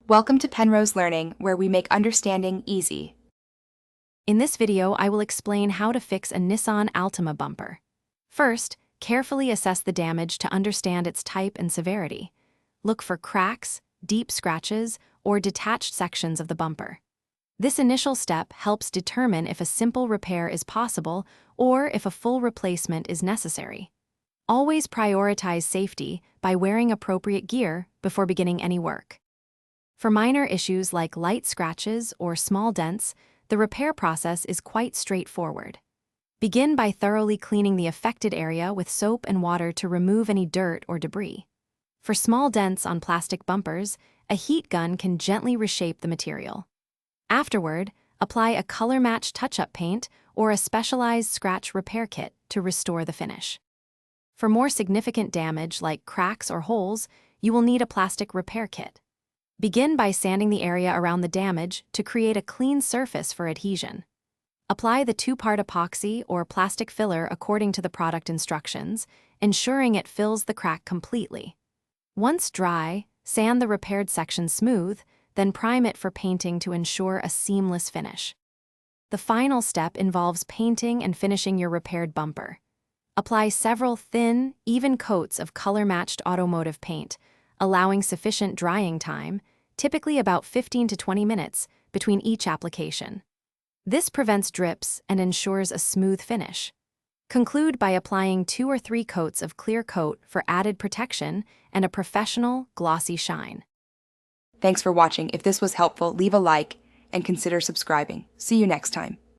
Welcome to Penrose Learning, where we make understanding easy. In this video, I will explain how to fix a Nissan Altima bumper. First, carefully assess the damage to understand its type and severity. Look for cracks, deep scratches, or detached sections of the bumper. This initial step helps determine if a simple repair is possible or if a full replacement is necessary. Always prioritize safety by wearing appropriate gear before beginning any work. For minor issues like light scratches or small dents, the repair process is quite straightforward. Begin by thoroughly cleaning the affected area with soap and water to remove any dirt or debris. For small dents on plastic bumpers, a heat gun can gently reshape the material. Afterward, apply a color-matched touch-up paint or a specialized scratch repair kit to restore the finish. For more significant damage like cracks or holes, you will need a plastic repair kit. Begin by sanding the area around the damage to create a clean surface for adhesion. Apply the two-part epoxy or plastic filler according to the product instructions, ensuring it fills the crack completely. Once dry, sand the repaired section smooth, then prime it for painting to ensure a seamless finish. The final step involves painting and finishing your repaired bumper. Apply several thin, even coats of color-matched automotive paint, allowing sufficient drying time, typically about 15 to 20 minutes, between each application. This prevents drips and ensures a smooth finish. Conclude by applying 2 or 3 coats of clear coat for added protection and a professional, glossy shine. Thanks for watching. If this was helpful, leave a like and consider subscribing. See you next time.